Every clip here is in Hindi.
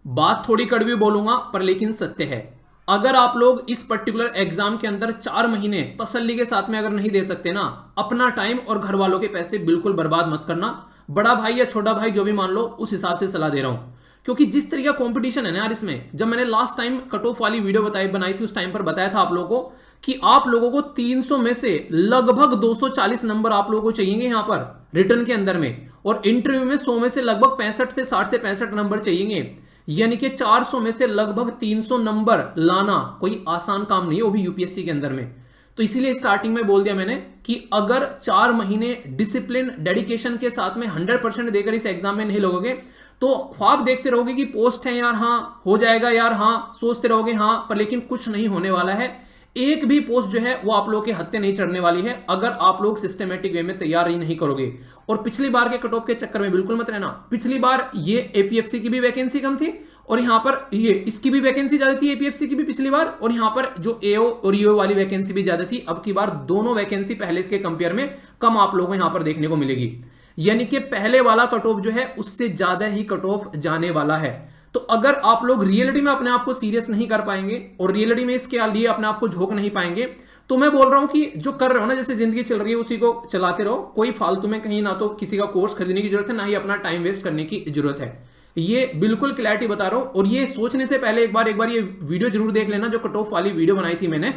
बात थोड़ी कड़वी बोलूंगा पर लेकिन सत्य है। अगर आप लोग इस पर्टिकुलर एग्जाम के अंदर 4 महीने तसल्ली के साथ में अगर नहीं दे सकते ना, अपना टाइम और घर वालों के पैसे बिल्कुल बर्बाद मत करना। बड़ा भाई या छोटा भाई जो भी मान लो, उस हिसाब से सलाह दे रहा हूं। क्योंकि जिस तरीके का कंपटीशन है ना यार इसमें, जब मैंने लास्ट टाइम कट ऑफ वाली वीडियो बनाई थी, उस टाइम पर बताया था आप लोगों को कि आप लोगों को 300 में से लगभग 240 नंबर आप लोगों को चाहिए यहां पर रिटर्न के अंदर में, और इंटरव्यू में 100 में से लगभग 65 से 60 से 65 नंबर चाहिए। यानी कि 400 में से लगभग 300 नंबर लाना कोई आसान काम नहीं है, वो भी यूपीएससी के अंदर में। तो इसीलिए स्टार्टिंग में बोल दिया मैंने कि अगर 4 महीने डिसिप्लिन डेडिकेशन के साथ में 100% देकर इस एग्जाम में नहीं लगोगे तो ख्वाब देखते रहोगे कि पोस्ट है यार, हाँ हो जाएगा यार, हाँ सोचते रहोगे हाँ, पर लेकिन कुछ नहीं होने वाला है। एक भी पोस्ट जो है वो आप लोगों के हत्थे नहीं चढ़ने वाली है अगर आप लोग सिस्टमेटिक वे में तैयारी नहीं करोगे। और पिछली बार के कट ऑफ के चक्कर में बिल्कुल मत रहना। पिछली बार ये एपीएफसी की भी वैकेंसी कम थी और यहां पर ये इसकी भी वैकेंसी ज्यादा थी, एपीएफसी की भी पिछली बार, और यहां पर जो एओ और ईओ वाली वैकेंसी भी ज्यादा थी। अब की बार दोनों वैकेंसी पहले इसके कंपेयर में कम आप लोगों को यहां पर देखने को मिलेगी। यानी कि पहले वाला कट ऑफ जो है उससे ज्यादा ही कट ऑफ जाने वाला है। तो अगर आप लोग रियलिटी में अपने आप को सीरियस नहीं कर पाएंगे और रियलिटी में इसके लिए अपने आप को झोंक नहीं पाएंगे, तो मैं बोल रहा हूं कि जो कर रहे हो ना, जैसे जिंदगी चल रही है उसी को चलाते रहो। कोई फालतू में कहीं ना तो किसी का कोर्स खरीदने की जरूरत है, ना ही अपना टाइम वेस्ट करने की जरूरत है। ये बिल्कुल क्लैरिटी बता रहा हूं। और ये सोचने से पहले एक बार ये वीडियो जरूर देख लेना जो कट ऑफ वाली वीडियो बनाई थी मैंने।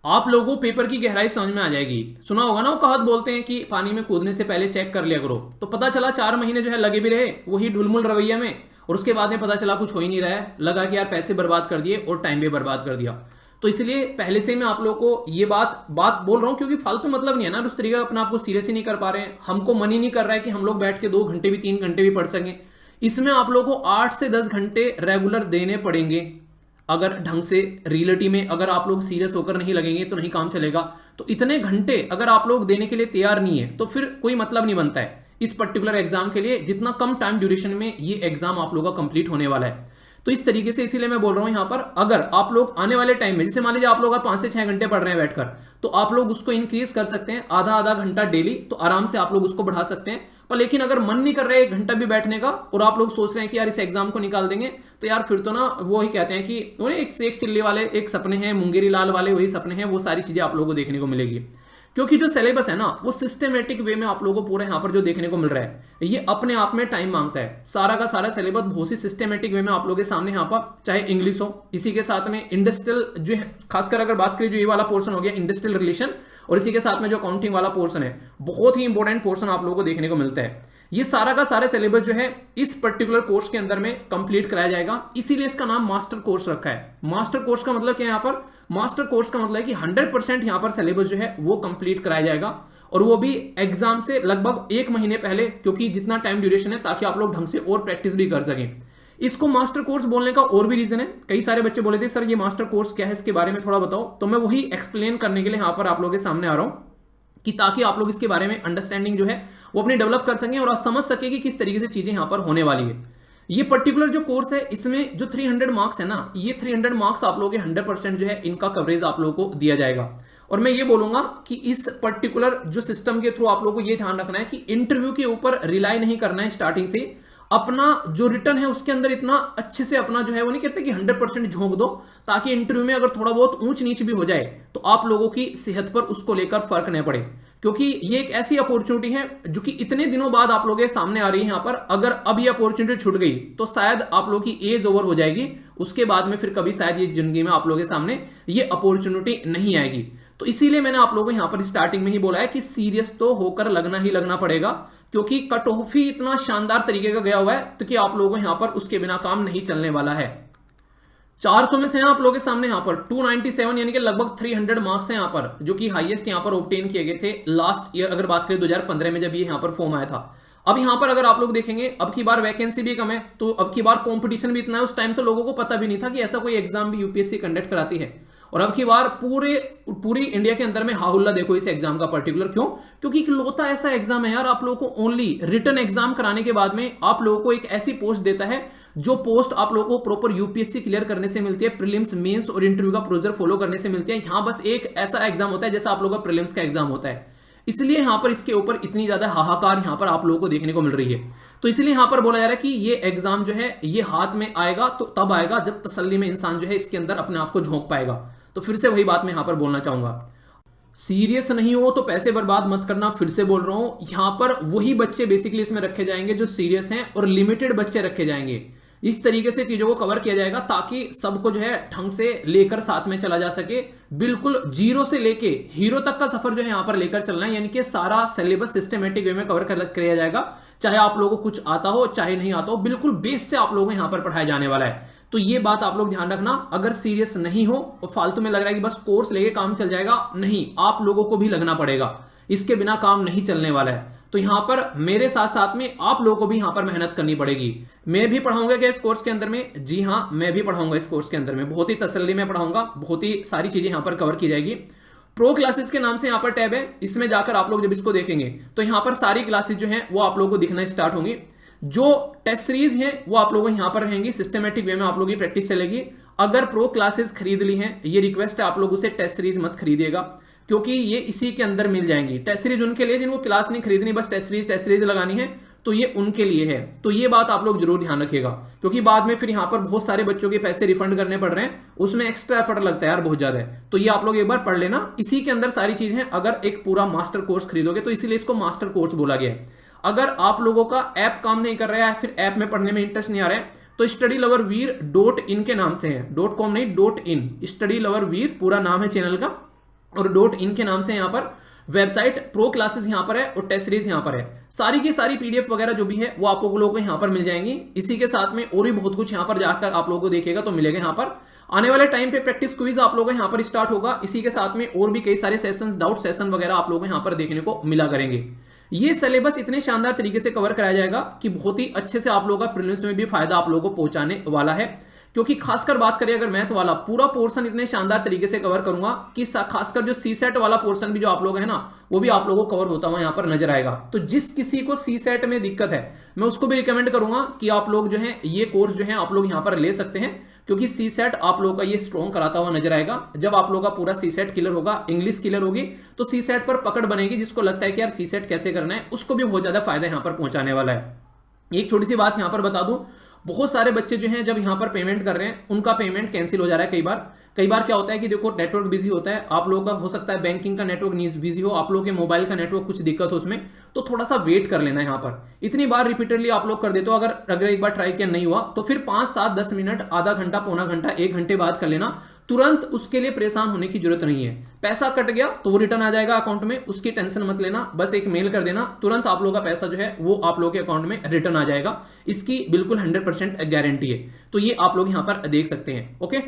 आप लोगों को पेपर की गहराई समझ में आ जाएगी। सुना होगा ना वो कहावत, बोलते हैं कि पानी में कूदने से पहले चेक कर लिया करो। तो पता चला 4 महीने जो है लगे भी रहे वही ढुलमुल रवैया में, और उसके बाद में पता चला कुछ हो ही नहीं रहा है। लगा कि यार पैसे बर्बाद कर दिए और टाइम भी बर्बाद कर दिया। तो इसलिए पहले से मैं आप लोगों को ये बात बोल रहा हूं, क्योंकि फालतू मतलब नहीं है ना, उस तरीके अपना आपको सीरियस ही नहीं कर पा रहे हैं। हमको मन ही नहीं कर रहा है कि हम लोग बैठ के 2 घंटे भी 3 घंटे भी पढ़ सकें। इसमें आप लोगों को 8 से 10 घंटे रेगुलर देने पड़ेंगे। अगर ढंग से रियलिटी में अगर आप लोग सीरियस होकर नहीं लगेंगे तो नहीं काम चलेगा। तो इतने घंटे अगर आप लोग देने के लिए तैयार नहीं है तो फिर कोई मतलब नहीं बनता है इस पर्टिकुलर एग्जाम के लिए, जितना कम टाइम ड्यूरेशन में ये एग्जाम आप लोगों का कंप्लीट होने वाला है। तो इस तरीके से इसीलिए मैं बोल रहा हूं यहां पर, अगर आप लोग आने वाले टाइम में, जैसे मान लीजिए आप लोग 5 से 6 घंटे पढ़ रहे हैं बैठकर, तो आप लोग उसको इंक्रीज कर सकते हैं आधा आधा घंटा डेली, तो आराम से आप लोग उसको बढ़ा सकते हैं। पर लेकिन अगर मन नहीं कर रहा है 1 घंटा भी बैठने का और आप लोग सोच रहे हैं कि यार इस एग्जाम को निकाल देंगे, तो यार फिर तो ना वो ही कहते हैं कि वो एक सेक चिल्ली वाले एक सपने हैं, मुंगेरी लाल वाले वही सपने हैं। वो सारी चीजें आप लोगों को देखने को मिलेगी, क्योंकि जो सिलेबस है ना वो सिस्टमेटिक वे में आप लोगों को पूरा यहां पर जो देखने को मिल रहा है ये अपने आप में टाइम मांगता है। सारा का सारा सिलेबस बहुत ही सिस्टमेटिक वे में आप लोगों के सामने यहां पर, चाहे इंग्लिश हो, इसी के साथ में इंडस्ट्रियल जो है, खासकर अगर बात करें जो ये वाला पोर्शन हो गया इंडस्ट्रियल रिलेशन, और इसी के साथ में जो अकाउंटिंग वाला पोर्शन है, बहुत ही इंपॉर्टेंट पोर्शन आप लोगों को देखने को मिलता है। ये सारा का सारा सिलेबस जो है इस पर्टिकुलर कोर्स के अंदर में कंप्लीट कराया जाएगा। इसीलिए इसका नाम मास्टर कोर्स रखा है। मास्टर कोर्स का मतलब क्या है यहाँ पर? मास्टर कोर्स का मतलब है कि 100% यहाँ पर सिलेबस जो है वो कंप्लीट कराया जाएगा, और वो भी एग्जाम से लगभग 1 महीने पहले, क्योंकि जितना टाइम ड्यूरेशन है ताकि आप लोग ढंग से और प्रैक्टिस भी कर सकें। इसको मास्टर कोर्स बोलने का और भी रीजन है। कई सारे बच्चे बोले थे सर ये मास्टर कोर्स क्या है, इसके बारे में थोड़ा बताओ। तो मैं वही एक्सप्लेन करने के लिए यहाँ पर आप लोगों के सामने आ रहा हूँ, कि ताकि आप लोग इसके बारे में अंडरस्टैंडिंग जो है वो अपनी डेवलप कर सकें और आप समझ सके कि किस तरीके से चीजें यहां पर होने वाली है। ये पर्टिकुलर जो कोर्स है इसमें जो 300 मार्क्स है ना, ये 300 मार्क्स आप लोगों के 100% जो है इनका कवरेज आप लोगों को दिया जाएगा। और मैं ये बोलूंगा कि इस पर्टिकुलर जो सिस्टम के थ्रू आप लोगों को ये ध्यान रखना है कि इंटरव्यू के ऊपर रिलाई नहीं करना है स्टार्टिंग से। अपना जो रिटर्न है उसके अंदर इतना अच्छे से अपना जो है वो नहीं कहते कि 100% झोंक दो, ताकि इंटरव्यू में अगर थोड़ा बहुत ऊंच नीच भी हो जाए तो आप लोगों की सेहत पर उसको लेकर फर्क न पड़े। क्योंकि ये एक ऐसी अपॉर्चुनिटी है जो कि इतने दिनों बाद आप लोगों के सामने आ रही है। यहां पर अगर अब ये अपॉर्चुनिटी छूट गई तो शायद आप लोगों की एज ओवर हो जाएगी, उसके बाद में फिर कभी शायद ये जिंदगी में आप लोगों के सामने ये अपॉर्चुनिटी नहीं आएगी। तो इसीलिए मैंने आप लोगों को यहां पर स्टार्टिंग में ही बोला है कि सीरियस तो होकर लगना ही लगना पड़ेगा, क्योंकि कट ऑफ ही इतना शानदार तरीके का गया हुआ है तो कि आप लोगों को यहां पर उसके बिना काम नहीं चलने वाला है। 400 में से आप लोगों के सामने यहां पर 297 यानी कि लगभग 300 मार्क्स हैं यहां पर, जो कि हाईएस्ट यहां पर ऑब्टेन किए गए थे लास्ट ईयर। अगर बात करें 2015 में जब ये यहां पर फॉर्म आया था। अब यहां पर अगर आप लोग देखेंगे अब की बार वैकेंसी भी कम है, तो अब की बार कंपटीशन भी इतना है। उस टाइम तो लोगों को पता भी नहीं था कि ऐसा कोई एग्जाम भी यूपीएससी कंडक्ट कराती है। और अब की बार पूरी इंडिया के अंदर में हाहुल्ला देखो इस एग्जाम का पर्टिकुलर। क्यों? क्योंकि इकलौता ऐसा एग्जाम है यार, आप लोगों को ओनली रिटन एग्जाम कराने के बाद में आप लोगों को एक ऐसी पोस्ट देता है जो पोस्ट आप लोगों को प्रॉपर यूपीएससी क्लियर करने से मिलती है, प्रीलिम्स, मेंस और इंटरव्यू का प्रोसीजर फॉलो करने से मिलती है। यहां बस एक ऐसा एग्जाम होता है जैसा आप लोगों का प्रीलिम्स का एग्जाम होता है। इसलिए यहां पर इसके ऊपर इतनी ज्यादा हाहाकार यहां पर आप लोगों को देखने को मिल रही है। तो इसलिए यहां पर बोला जा रहा है कि ये एग्जाम जो है ये हाथ में आएगा तो तब आएगा जब तसल्ली में इंसान जो है इसके अंदर अपने आप को झोंक पाएगा। तो फिर से वही बात मैं यहां पर बोलना चाहूंगा, सीरियस नहीं हो तो पैसे बर्बाद मत करना। फिर से बोल रहा हूं, यहां पर वही बच्चे बेसिकली इसमें रखे जाएंगे जो सीरियस हैं और लिमिटेड बच्चे रखे जाएंगे। इस तरीके से चीजों को कवर किया जाएगा ताकि सबको जो है ढंग से लेकर साथ में चला जा सके। बिल्कुल जीरो से लेके हीरो तक का सफर जो है यहां पर लेकर चलना है, यानी कि सारा सिलेबस सिस्टमेटिक वे में कवर किया जाएगा। चाहे आप लोगों को कुछ आता हो चाहे नहीं आता हो, बिल्कुल बेस से आप लोगों को यहां पर पढ़ाया जाने वाला है। तो ये बात आप लोग ध्यान रखना। अगर सीरियस नहीं हो और फालतू में लग रहा है कि बस कोर्स लेके काम चल जाएगा, नहीं, आप लोगों को भी लगना पड़ेगा, इसके बिना काम नहीं चलने वाला है। तो यहां पर मेरे साथ साथ में आप लोगों को भी यहां पर मेहनत करनी पड़ेगी। मैं भी पढ़ाऊंगा क्या इस कोर्स के अंदर में? जी हां, मैं भी पढ़ाऊंगा इस कोर्स के अंदर में, बहुत ही तसल्ली में पढ़ाऊंगा, बहुत ही सारी चीजें यहां पर कवर की जाएगी। प्रो क्लासेस के नाम से यहां पर टैब है, इसमें जाकर आप लोग जब इसको देखेंगे तो यहां पर सारी क्लासेस जो हैं वो आप लोगों को दिखना स्टार्ट होंगी। जो टेस्ट सीरीज है वो आप लोगों को यहां पर रहेंगी, सिस्टमेटिक वे में आप लोगों की प्रैक्टिस चलेगी। अगर प्रो क्लासेस खरीद ली हैं, ये रिक्वेस्ट है आप लोगों से, टेस्ट सीरीज मत खरीदिएगा क्योंकि ये इसी के अंदर मिल जाएंगी। टेस्ट सीरीज उनके लिए जिनको क्लास नहीं खरीदनी, बस टेस्ट सीरीज लगानी है, तो ये उनके लिए है। तो ये बात आप लोग जरूर ध्यान रखिएगा क्योंकि बाद में फिर यहां पर बहुत सारे बच्चों के पैसे रिफंड करने पड़ रहे हैं, उसमें एक्स्ट्रा एफर्ट लगता है यार, बहुत ज्यादा है। तो ये आप लोग एक बार पढ़ लेना, इसी के अंदर सारी चीजें हैं। अगर एक पूरा मास्टर कोर्स खरीदोगे तो इसीलिए इसको मास्टर कोर्स बोला गया है। अगर आप लोगों का ऐप काम नहीं कर रहा है, फिर ऐप में पढ़ने में इंटरेस्ट नहीं आ रहा है, तो स्टडी लवर वीर .in के नाम से है, .com नहीं .in, स्टडी लवर वीर पूरा नाम है चैनल का, और .in के नाम से यहाँ पर वेबसाइट, प्रो क्लासेस यहाँ पर है और टेस्ट सीरीज यहाँ पर है। सारी की सारी पीडीएफ वगैरह जो भी है वो आप लोगों को यहाँ पर मिल जाएंगी। इसी के साथ में और भी बहुत कुछ यहाँ पर जाकर आप लोगों को देखेगा तो मिलेगा। यहाँ पर आने वाले टाइम पे प्रैक्टिस क्विज आप लोगों को यहाँ पर स्टार्ट होगा। इसी के साथ में और भी कई सारे सेशंस, डाउट सेशन वगैरह आप लोगों को यहाँ पर देखने को मिला करेंगे। ये सिलेबस इतने शानदार तरीके से कवर कराया जाएगा कि बहुत ही अच्छे से आप लोगों का प्रीलिम्स में भी फायदा आप लोगों को पहुंचाने वाला है। क्योंकि खासकर बात करें अगर मैथ वाला पूरा पोर्शन इतने शानदार तरीके से कवर करूंगा कि खासकर जो सी सेट वाला पोर्शन भी जो आप लोग है ना, वो भी आप लोगों को कवर होता हुआ यहां पर नजर आएगा। तो जिस किसी को सी सेट में दिक्कत है, मैं उसको भी रिकमेंड करूंगा कि आप लोग जो है ये कोर्स जो है आप लोग यहां पर ले सकते हैं, क्योंकि सी सेट आप लोगों का ये स्ट्रॉन्ग कराता हुआ नजर आएगा। जब आप लोगों का पूरा सी सेट क्लियर होगा, इंग्लिश क्लियर होगी, तो सी सेट पर पकड़ बनेगी। जिसको लगता है कि यार सी सेट कैसे करना है, उसको भी बहुत ज्यादा फायदा यहां पर पहुंचाने वाला है। एक छोटी सी बात यहां पर बता दूं, बहुत सारे बच्चे जो हैं जब यहां पर पेमेंट कर रहे हैं, उनका पेमेंट कैंसिल हो जा रहा है। कई बार क्या होता है कि देखो नेटवर्क बिजी होता है, आप लोगों का हो सकता है बैंकिंग का नेटवर्क बिजी हो, आप लोगों के मोबाइल का नेटवर्क कुछ दिक्कत हो उसमें, तो थोड़ा सा वेट कर लेना। यहाँ पर इतनी बार रिपीटेडली आप लोग कर देते हो, अगर एक बार ट्राई किया नहीं हुआ तो फिर 5, 7, 10 मिनट, आधा घंटा, पौना घंटा, 1 घंटे बाद कर लेना। तुरंत उसके लिए परेशान होने की जरूरत नहीं है। पैसा कट गया तो वो रिटर्न आ जाएगा अकाउंट में, उसकी टेंशन मत लेना। बस एक मेल कर देना, तुरंत आप लोगों का पैसा जो है वो आप लोगों के अकाउंट में रिटर्न आ जाएगा। इसकी बिल्कुल 100% गारंटी है। तो ये आप लोग यहां पर देख सकते हैं। ओके,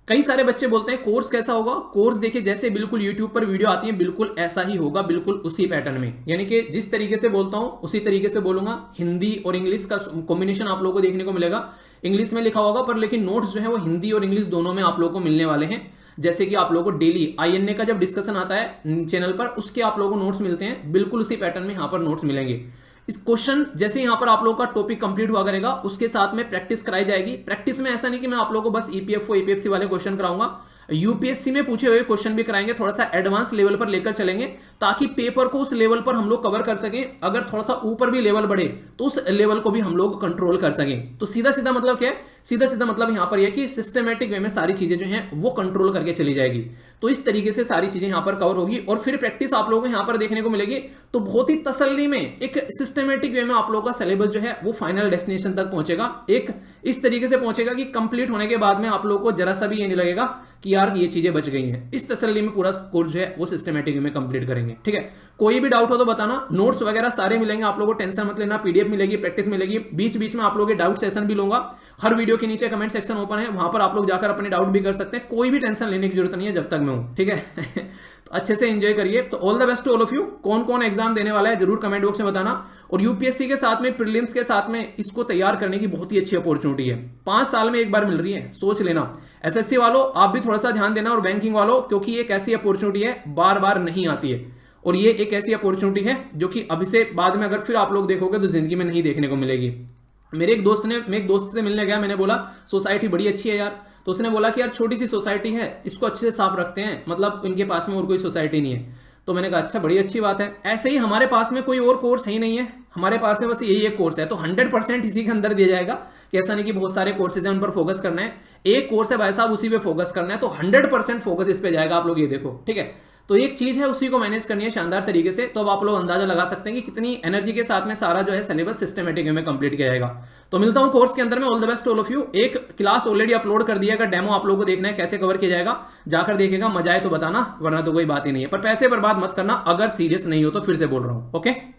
कई सारे बच्चे बोलते हैं कोर्स कैसा होगा। कोर्स देखिए जैसे बिल्कुल यूट्यूब पर वीडियो आती है बिल्कुल ऐसा ही होगा, बिल्कुल उसी पैटर्न में, यानी कि जिस तरीके से बोलता हूं उसी तरीके से बोलूंगा। हिंदी और इंग्लिश का कॉम्बिनेशन आप लोगों को देखने को मिलेगा। इंग्लिश में लिखा होगा पर लेकिन नोट्स जो है वो हिंदी और इंग्लिश दोनों में आप लोगों को मिलने वाले हैं। जैसे कि आप लोगों को डेली INA का जब डिस्कशन आता है चैनल पर, उसके आप लोगों को नोट्स मिलते हैं, बिल्कुल उसी पैटर्न में यहाँ पर नोट्स मिलेंगे। इस क्वेश्चन जैसे यहाँ पर आप लोगों का टॉपिक कंप्लीट हुआ करेगा, उसके साथ में प्रैक्टिस कराई जाएगी। प्रैक्टिस में ऐसा नहीं कि मैं आप लोगों को बस EPFO APFC वाले क्वेश्चन कराऊंगा, UPSC में पूछे हुए क्वेश्चन भी कराएंगे, थोड़ा सा एडवांस लेवल पर लेकर चलेंगे ताकि पेपर को उस लेवल पर हम लोग कवर कर सकें। अगर थोड़ा सा ऊपर भी लेवल बढ़े तो उस लेवल को भी हम लोग कंट्रोल कर सकें। तो सीधा सीधा मतलब क्या है, सीधा सीधा मतलब यहां पर यह कि सिस्टमेटिक वे में सारी चीजें जो हैं वो कंट्रोल करके चली जाएगी। तो इस तरीके से सारी चीजें यहां पर कवर होगी और फिर प्रैक्टिस आप लोगों को यहां पर देखने को मिलेगी। तो बहुत ही तसल्ली में एक सिस्टमेटिक वे में आप लोगों का सिलेबस जो है वो फाइनल डेस्टिनेशन तक पहुंचेगा। एक इस तरीके से पहुंचेगा कि कंप्लीट होने के बाद में आप लोगों को जरा सा भी ये नहीं लगेगा कि यार ये चीजें बच गई हैं। इस तसल्ली में पूरा कोर्स जो है वो सिस्टमेटिक वे में कंप्लीट करेंगे। ठीक है, कोई भी डाउट हो तो बताना। नोट्स वगैरह सारे मिलेंगे आप लोगों को, टेंशन मत लेना। PDF मिलेगी, प्रैक्टिस मिलेगी, बीच बीच में आप लोगों के डाउट सेशन भी लूंगा। हर वीडियो के नीचे कमेंट सेक्शन ओपन है, वहां पर आप लोग जाकर अपने डाउट भी कर सकते हैं। कोई भी टेंशन लेने की जरूरत नहीं है जब तक मैं हूं। ठीक है तो अच्छे से एंजॉय करिए। तो all the best to all of you. कौन कौन एग्जाम देने वाला है जरूर कमेंट बॉक्स में बताना। और UPSC के साथ में, प्रीलिम्स के साथ में इसको तैयार करने की बहुत ही अच्छी अपॉर्चुनिटी है। 5 साल में एक बार मिल रही है, सोच लेना। SSC वालों आप भी थोड़ा सा ध्यान देना, और बैंकिंग वालों, क्योंकि एक ऐसी अपॉर्चुनिटी है बार बार नहीं आती है। और ये एक ऐसी अपॉर्चुनिटी है जो कि अभी से बाद में अगर फिर आप लोग देखोगे तो जिंदगी में नहीं देखने को मिलेगी। मैं एक दोस्त से मिलने गया, मैंने बोला सोसाइटी बड़ी अच्छी है यार। तो उसने बोला कि यार छोटी सी सोसाइटी है, इसको अच्छे से साफ रखते हैं, मतलब इनके पास में और कोई सोसाइटी नहीं है। तो मैंने कहा अच्छा, बड़ी अच्छी बात है। ऐसे ही हमारे पास में कोई और कोर्स है ही नहीं है, हमारे पास में बस यही एक कोर्स है, तो 100% इसी के अंदर दिया जाएगा कि ऐसा नहीं कि बहुत सारे कोर्सेज हैं उन पर फोकस करना है, एक कोर्स है भाई साहब उसी पे फोकस करना है, तो 100% फोकस इस पे जाएगा। आप लोग ये देखो, ठीक है। तो एक चीज है उसी को मैनेज करनी है शानदार तरीके से। तो अब आप लोग अंदाजा लगा सकते हैं कि कितनी एनर्जी के साथ में सारा जो है सिलेबस सिस्टमेटिक वे में कंप्लीट किया जाएगा। तो मिलता हूं कोर्स के अंदर में। All the best all of you. एक क्लास ऑलरेडी अपलोड कर दिया, अगर डेमो आप लोगों को देखना है कैसे कवर किया जाएगा, जाकर देखेगा, मजा आए तो बताना, वरना तो कोई बात ही नहीं है। पर पैसे बर्बाद मत करना, अगर सीरियस नहीं हो तो, फिर से बोल रहा हूं। ओके।